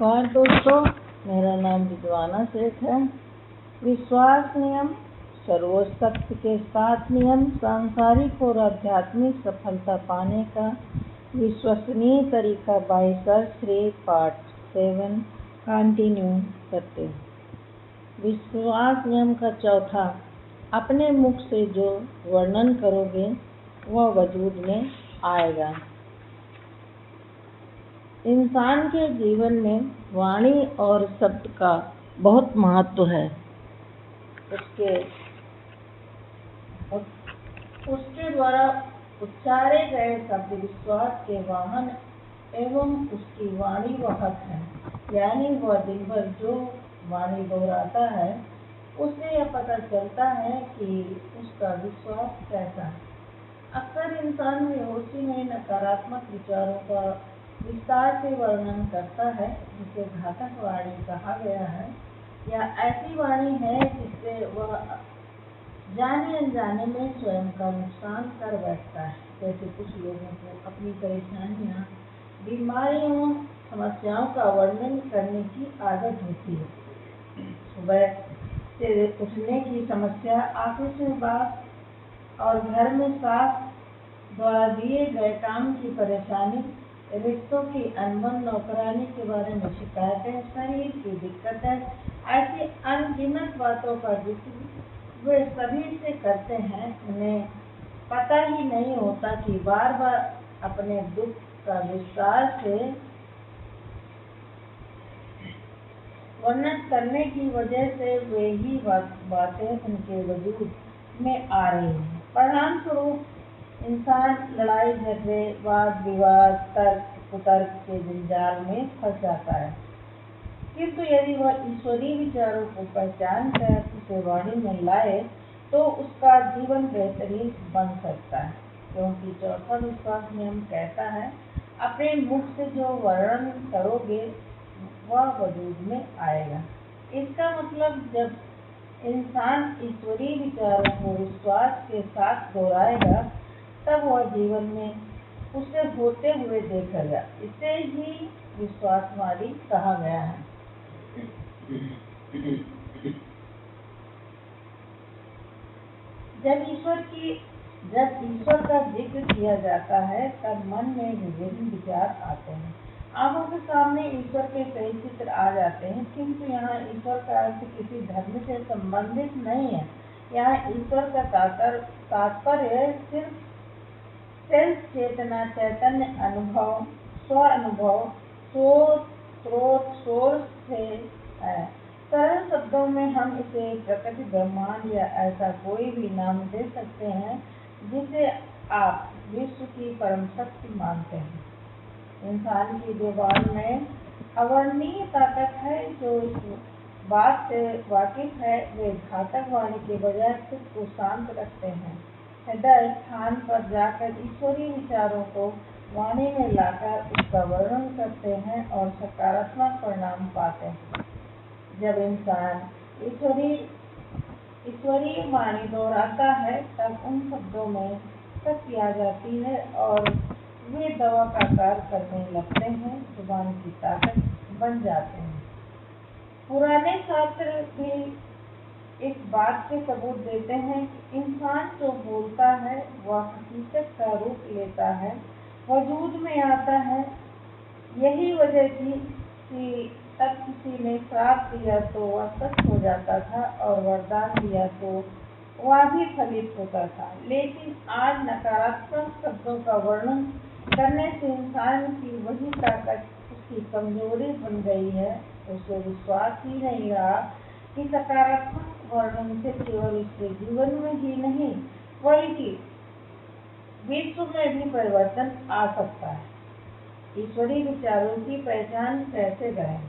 नमस्कार दोस्तों, मेरा नाम विद्वाना सेठ है। विश्वास नियम, सर्वशक्ति के 7 नियम सांसारिक और आध्यात्मिक सफलता पाने का विश्वसनीय तरीका by sir Shri part 7 continue करते हैं। विश्वास नियम का चौथा, अपने मुख से जो वर्णन करोगे वह वजूद में आएगा। इंसान के जीवन में वाणी और शब्द का बहुत महत्व है। उसके द्वारा उच्चारे गए शब्द विश्वास के वाहन एवं उसकी वाणी वाहक है। यानी वह दिन भर जो वाणी दोहराता है उससे यह पता चलता है कि उसका विश्वास कैसा है। अक्सर इंसान बेहोशी में नकारात्मक विचारों का विस्तार से वर्णन करता है, जिसे घातक वाणी कहा गया है, या ऐसी वाणी है जिससे वह जाने अनजाने में स्वयं का नुकसान कर बैठता है। जैसे कुछ लोगों को अपनी परेशानियां, बीमारियों, समस्याओं का वर्णन करने की आदत होती है। सुबह से उठने की समस्या, ऑफिस में बात और घर में सास द्वारा दिए गए काम की परेशानी, रिश्तों की अनबन, नौकरानी के बारे में शिकायतें, शरीर की दिक्कतें, ऐसी अनगिनत बातों का जिक्र वे सभी से करते हैं। उन्हें पता ही नहीं होता कि बार बार अपने दुख का विस्तार से वर्णन करने की वजह से वे ही बातें उनके वजूद में आ रही हैं। परिणाम स्वरूप इंसान लड़ाई झगड़े, वाद विवाद, तर्क कुतर्क के जंजाल में फंस जाता है। किंतु यदि वह ईश्वरीय विचारों को पहचान कर उसे वाणी में लाए तो उसका जीवन बेहतरीन बन सकता है। क्योंकि चौथा विश्वास नियम कहता है, अपने मुख से जो वर्णन करोगे वह वजूद में आएगा। इसका मतलब जब इंसान ईश्वरीय विचारों को विश्वास के साथ दोहराएगा तब वह जीवन में उसे होते हुए देखेगा। इसे ही विश्वासवादी कहा गया है। जब ईश्वर का जिक्र किया जाता है तब मन में विभिन्न विचार आते हैं। आंखों के सामने ईश्वर के कई चित्र आ जाते हैं, किंतु यहाँ ईश्वर का अर्थ किसी धर्म से संबंधित नहीं है। यहाँ ईश्वर का तात्पर्य सिर्फ चेतना, चैतन्य अनुभव, स्व अनुभव, सोर्स से है। सरल शब्दों में हम इसे प्रकृति, ब्रह्मांड या ऐसा कोई भी नाम दे सकते हैं जिसे आप विश्व की परम शक्ति मानते हैं। इंसान की जुबान में अवर्णनीय ताकत है। जो इस बात से वाकिफ है वे घातक वाणी के बजाय खुद को शांत रखते हैं। हृदय स्थान पर जाकर ईश्वरीय विचारों को वाणी में लाकर उसका वर्णन करते हैं और सकारात्मक परिणाम पाते हैं। जब इंसान ईश्वरीय वाणी दोहराता है तब उन शब्दों में शक्ति आ जाती है और वे दवा का कार्य करने लगते हैं, जुबान की ताकत बन जाते हैं। पुराने शास्त्र भी इस बात के सबूत देते हैं कि इंसान जो बोलता है वह हकीकत का रूप लेता है, वजूद में आता है। यही वजह थी कि तब किसी ने श्राप दिया तो वह सच हो जाता था और वरदान दिया तो वह भी फलित होता था। लेकिन आज नकारात्मक शब्दों का वर्णन करने से इंसान की वही ताकत उसकी कमजोरी बन गई है। उसे विश्वास ही नहीं रहा कि सकारात्मक वर्णन से केवल उसके जीवन में ही नहीं बल्कि विश्व में भी परिवर्तन आ सकता है। ईश्वरीय विचारों की पहचान कैसे करें?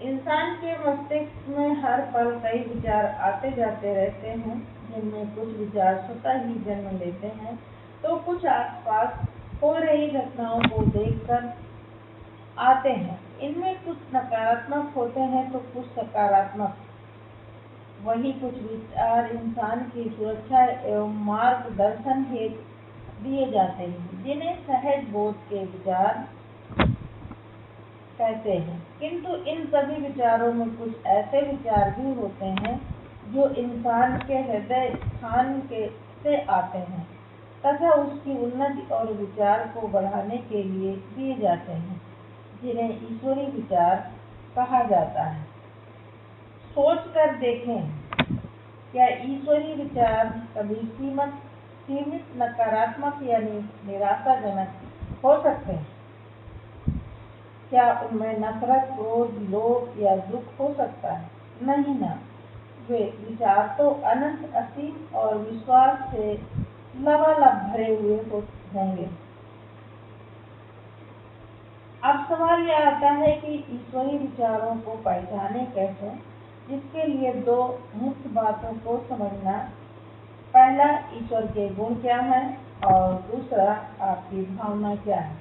इंसान के मस्तिष्क में हर पल कई विचार आते जाते रहते हैं, जिनमें कुछ विचार स्वतः ही जन्म लेते हैं तो कुछ आसपास हो रही घटनाओं को देखकर आते हैं। इनमें कुछ नकारात्मक होते हैं तो कुछ सकारात्मक। वही कुछ विचार इंसान की सुरक्षा एवं मार्गदर्शन हेतु दिए जाते हैं, जिन्हें सहज बोध के विचार कहते हैं। किंतु इन सभी विचारों में कुछ ऐसे विचार भी होते हैं जो इंसान के हृदय स्थान से आते हैं तथा उसकी उन्नति और विचार को बढ़ाने के लिए दिए जाते हैं, जिन्हें ईश्वरीय विचार कहा जाता है। सोच कर देखें, क्या ईश्वरीय विचार कभी सीमित नकारात्मक या निराशाजनक हो सकते हैं? क्या उनमें नफरत, क्रोध, लोभ या दुख हो सकता है? नहीं ना। वे विचार तो अनंत, असीम और विश्वास से लबालब भरे हुए होंगे। अब सवाल यह आता है कि ईश्वरीय विचारों को पहचाने कैसे, जिसके लिए दो मुख्य बातों को समझना। पहला, ईश्वर के गुण क्या हैं और दूसरा, आपकी भावना क्या है।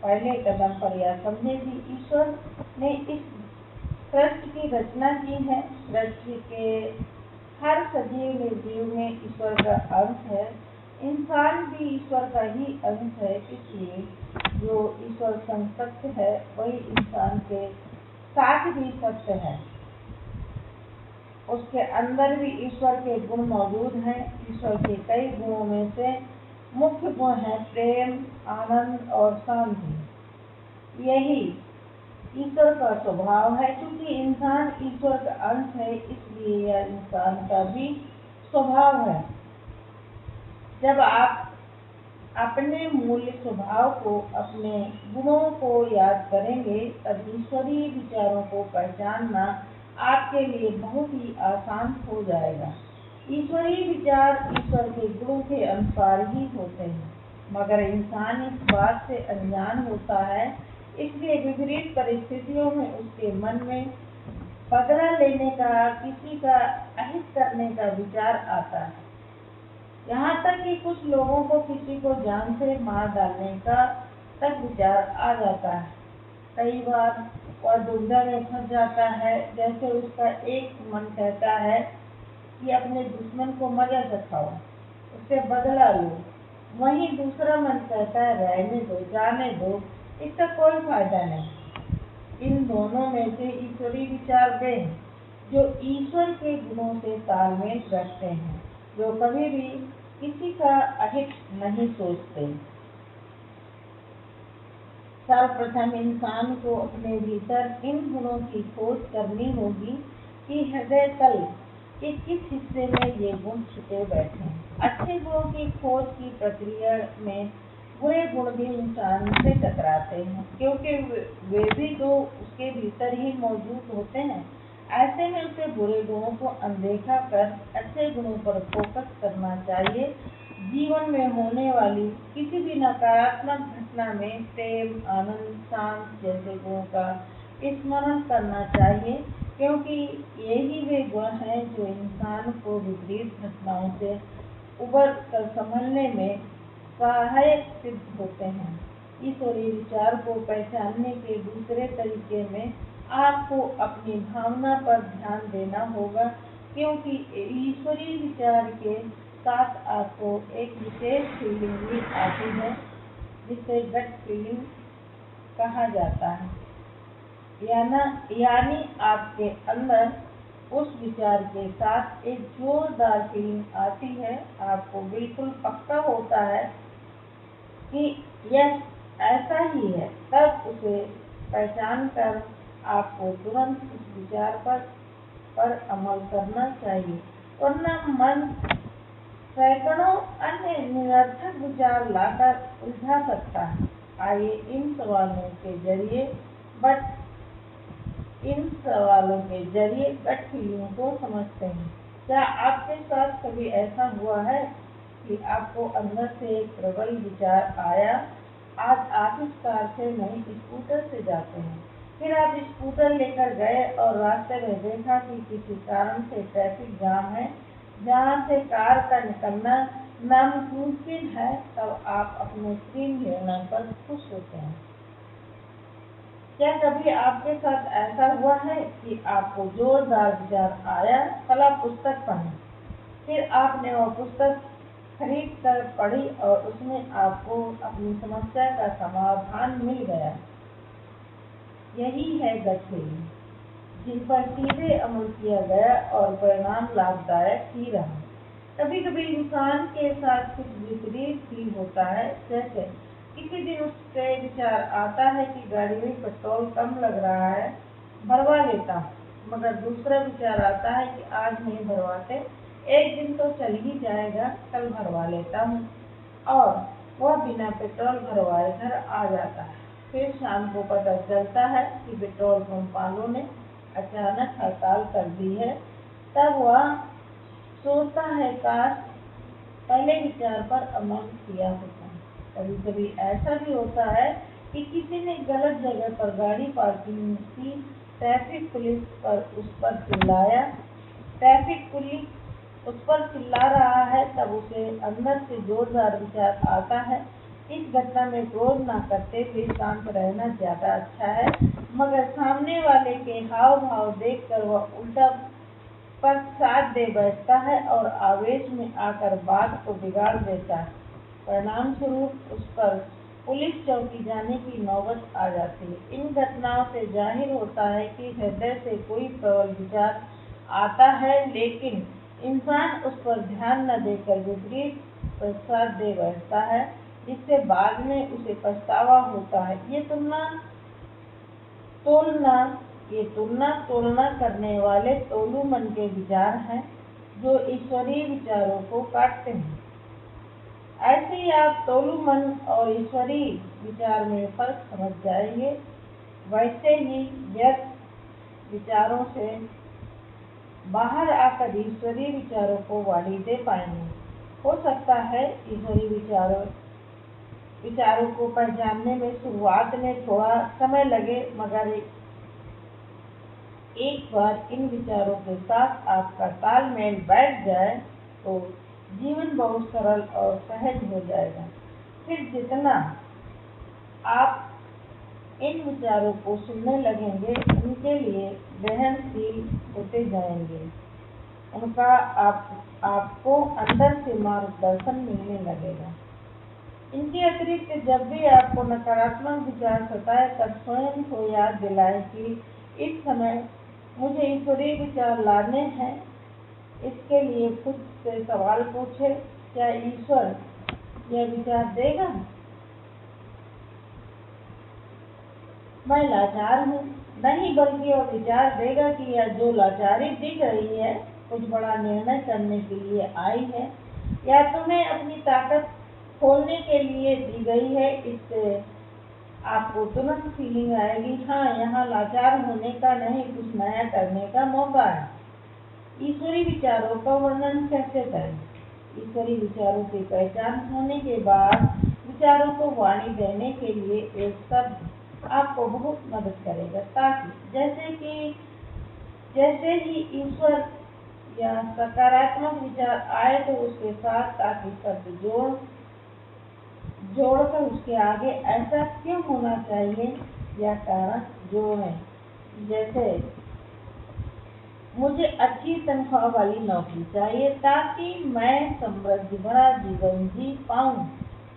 पहले कदम पर यह समझें कि ईश्वर ने इस सृष्टि की रचना की है। सृष्टि के हर सजीव निर्जीव में ईश्वर का अंश है। इंसान भी ईश्वर का ही अंश है, इसलिए जो ईश्वर संग सत्य है वही इंसान के साथ भी सत्य है। उसके अंदर भी ईश्वर के गुण मौजूद हैं। ईश्वर के कई गुणों में से मुख्य गुण है प्रेम, आनंद और शांति। यही ईश्वर का स्वभाव है। क्योंकि इंसान ईश्वर का अंश है, इसलिए यह इंसान का भी स्वभाव है। जब आप अपने मूल स्वभाव को, अपने गुणों को याद करेंगे, तब ईश्वरीय विचारों को पहचानना आपके लिए बहुत ही आसान हो जाएगा। ईश्वरीय विचार ईश्वर के गुणों के अनुसार ही होते हैं, मगर इंसान इस बात से अनजान होता है, इसलिए विपरीत परिस्थितियों में उसके मन में बदला लेने का, किसी का अहित करने का विचार आता है। यहाँ तक कि कुछ लोगों को किसी को जान से मार डालने का तक विचार आ जाता है। कई बार वह दुविधा में फंस जाता है, जैसे उसका एक मन कहता है कि अपने दुश्मन को मजा चखाओ, उससे बदला लो, वहीं दूसरा मन कहता है रहने दो, जाने दो, इसका कोई फायदा नहीं। इन दोनों में से ईश्वरीय विचार वे हैं जो ईश्वर के गुणों से तालमेल रखते हैं, जो कभी भी किसी का अहित नहीं सोचते। सर्वप्रथम इंसान को अपने भीतर इन गुणों की खोज करनी होगी कि हृदय तल के किस हिस्से में ये गुण छुपे बैठे हैं। अच्छे गुणों की खोज की प्रक्रिया में बुरे गुण भी इंसान से टकराते हैं, क्योंकि वे भी तो उसके भीतर ही मौजूद होते हैं। ऐसे में उसे बुरे गुणों को अनदेखा कर अच्छे गुणों पर फोकस करना चाहिए। जीवन में होने वाली किसी भी नकारात्मक घटना में प्रेम, आनंद, शांत जैसे गुणों का स्मरण करना चाहिए, क्योंकि यही वे गुण हैं जो इंसान को विपरीत घटनाओं से उबर कर संभलने में सहायक सिद्ध होते हैं। ईश्वरीय विचार को पहचानने के दूसरे तरीके में आपको अपनी भावना पर ध्यान देना होगा, क्योंकि ईश्वरीय विचार के साथ आपको एक विशेष फीलिंग भी आती है, जिसे गट फीलिंग कहा जाता है। यानी आपके अंदर उस विचार के साथ एक जोरदार फीलिंग आती है। आपको बिल्कुल पक्का होता है कि यह ऐसा ही है। तब उसे पहचान कर आपको तुरंत उस विचार पर अमल करना चाहिए, वरना मन सैकड़ों अन्य निरर्थक विचार लाकर उलझा सकता है। आइए इन सवालों के जरिए गट फीलिंग को समझते हैं। क्या आपके साथ कभी ऐसा हुआ है कि आपको अंदर से एक प्रबल विचार आया, आज आप इस कार से नहीं स्कूटर से जाते हैं। फिर आप स्कूटर लेकर गए और रास्ते में देखा कि किसी कारण से ट्रैफिक जाम है, जहाँ से कार का निकलना नामुमकिन है। तब आप अपने स्क्रीन हिलने पर खुश होते हैं। क्या कभी आपके साथ ऐसा हुआ है कि आपको जोरदार विचार आया, चला पुस्तक पढ़ें, फिर आपने वह पुस्तक खरीद कर पढ़ी और उसमें आपको अपनी समस्या का समाधान मिल गया। यही है गठेली, जिन पर सीधे अमल किया गया और परिणाम लाभदायक ही रहा। कभी कभी इंसान के साथ कुछ विपरीत भी होता है। जैसे किसी दिन उसके विचार आता है कि गाड़ी में पेट्रोल कम लग रहा है, भरवा लेता हूँ, मगर दूसरा विचार आता है कि आज नहीं भरवाते, एक दिन तो चल ही जाएगा, कल भरवा लेता हूँ, और वह बिना पेट्रोल भरवाए घर आ जाता है। फिर शाम को पता चलता है कि पेट्रोल पंप वालों ने अचानक हड़ताल कर दी है। तब वह सोचता है काश पहले विचार पर अमल किया होता। कभी कभी ऐसा भी होता है कि किसी ने गलत जगह पर गाड़ी पार्किंग की, ट्रैफिक पुलिस उस पर चिल्लाया, ट्रैफिक पुलिस उस पर चिल्ला रहा है, तब उसे अंदर से जोरदार विचार आता है, इस घटना में क्रोध न करते हुए शांत रहना ज्यादा अच्छा है, मगर सामने वाले के हाव भाव देखकर वह उल्टा पर साथ दे बैठता है और आवेश में आकर बात को बिगाड़ देता है। परिणाम स्वरूप उस पर पुलिस चौकी जाने की नौबत आ जाती है। इन घटनाओं से जाहिर होता है कि हृदय से कोई प्रबल विचार आता है, लेकिन इंसान उस पर ध्यान न देकर विपरीत प्रसाद दे बैठता है, जिससे बाद में उसे पछतावा होता है। ये तुलना तोलना करने वाले तोलू मन के विचार हैं, जो ईश्वरीय विचारों को काटते हैं। ऐसे ही आप तोलू मन और ईश्वरीय विचार में फर्क समझ जाएंगे। वैसे ही व्यर्थ विचारों से बाहर आकर ईश्वरीय विचारों को वाणी दे पाएंगे। हो सकता है ईश्वरीय विचारों को पहचानने में शुरुआत में थोड़ा समय लगे, मगर एक बार इन विचारों के साथ आपका तालमेल बैठ जाए तो जीवन बहुत सरल और सहज हो जाएगा। फिर जितना आप इन विचारों को सुनने लगेंगे, उनके लिए ग्रहणशील होते जाएंगे, उनका आपको अंदर से मार्गदर्शन मिलने लगेगा। इनके अतिरिक्त जब भी आपको नकारात्मक विचार सताए, तब स्वयं को याद दिलाएं कि इस समय मुझे ईश्वरीय विचार लाने हैं। इसके लिए खुद से सवाल पूछे, क्या ईश्वर यह विचार देगा? मैं लाचार हूँ। नहीं, बल्कि वह विचार देगा कि यह जो लाचारी दिख रही है, कुछ बड़ा निर्णय करने के लिए आई है, या तुम्हें अपनी ताकत खोलने के लिए दी गई है। इससे आपको तुरंत फीलिंग आएगी, हाँ, यहाँ लाचार होने का नहीं, कुछ नया करने का मौका है। ईश्वरीय विचारों का वर्णन कैसे करें? ईश्वरीय विचारों की पहचान होने के बाद विचारों को वाणी देने के लिए एक शब्द आपको बहुत मदद करेगा, ताकि जैसे ही ईश्वर या सकारात्मक विचार आए तो उसके साथ ताकि शब्द जोड़कर उसके आगे ऐसा क्यों होना चाहिए या कारण जोड़ें। जैसे मुझे अच्छी तनख्वाह वाली नौकरी चाहिए ताकि मैं समृद्धि भरा जीवन जी पाऊँ,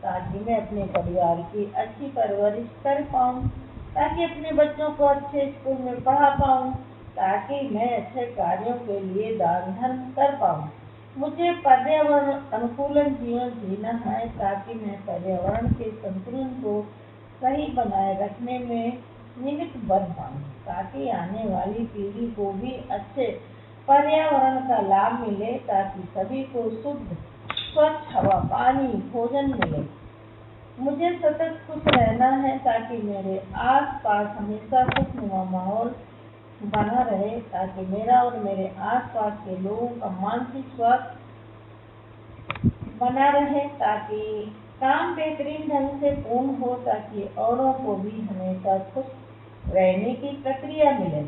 ताकि मैं अपने परिवार की अच्छी परवरिश कर पाऊँ, ताकि अपने बच्चों को अच्छे स्कूल में पढ़ा पाऊँ, ताकि मैं अच्छे कार्यों के लिए दान धर्म कर पाऊँ। मुझे पर्यावरण अनुकूलन जीवन जीना है, ताकि मैं पर्यावरण के संतुलन को सही बनाए रखने में निमित्त बन पाऊँ, ताकि आने वाली पीढ़ी को भी अच्छे पर्यावरण का लाभ मिले, ताकि सभी को शुद्ध स्वच्छ हवा, पानी, भोजन मिले। मुझे सतत खुश रहना है, ताकि मेरे आस पास हमेशा खुशनुमा माहौल बना रहे, ताकि मेरा और मेरे आस पास के लोगों का मानसिक स्वास्थ्य बना रहे, ताकि काम बेहतरीन ढंग से पूर्ण हो, ताकि औरों को भी हमेशा खुश रहने की प्रक्रिया मिले,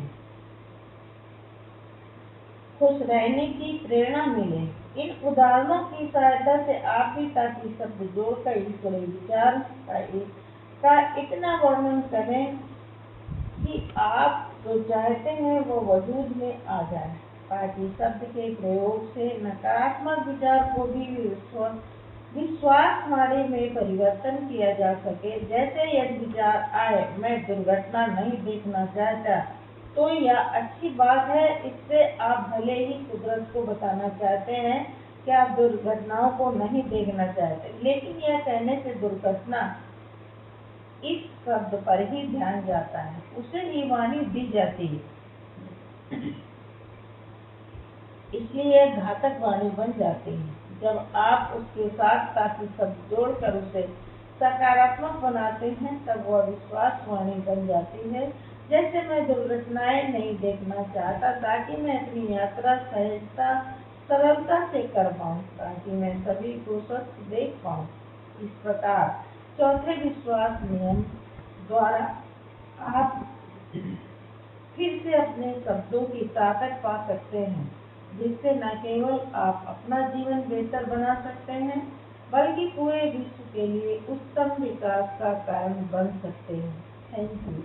खुश रहने की प्रेरणा मिले। इन उदाहरणों की सहायता से आप भी ताकि शब्द जोड़कर ईश्वरीय विचार का इतना वर्णन करें कि आप जो चाहते हैं वो वजूद में आ जाए, ताकि शब्द के प्रयोग से नकारात्मक विचार को भी विश्वास वाणी में परिवर्तन किया जा सके। जैसे यदि विचार आए, मैं दुर्घटना नहीं देखना चाहता, तो यह अच्छी बात है। इससे आप भले ही कुदरत को बताना चाहते हैं कि आप दुर्घटनाओं को नहीं देखना चाहते, लेकिन यह कहने से दुर्घटना इस शब्द पर ही ध्यान जाता है, उसे ही वाणी दी जाती है, इसलिए यह घातक वाणी बन जाती है। जब आप उसके साथ काफी शब्द जोड़कर उसे सकारात्मक बनाते हैं, तब वह विश्वास वाणी बन जाती है। जैसे मैं दुर्घटनाएं नहीं देखना चाहता, ताकि मैं अपनी यात्रा सहजता सरलता से कर पाऊं, ताकि मैं सभी को स्वस्थ देख पाऊं। इस प्रकार चौथे विश्वास नियम द्वारा आप फिर से अपने शब्दों की ताकत पा सकते हैं, जिससे न केवल आप अपना जीवन बेहतर बना सकते हैं, बल्कि पूरे विश्व के लिए उत्तम विकास का कारण बन सकते हैं। Thank you.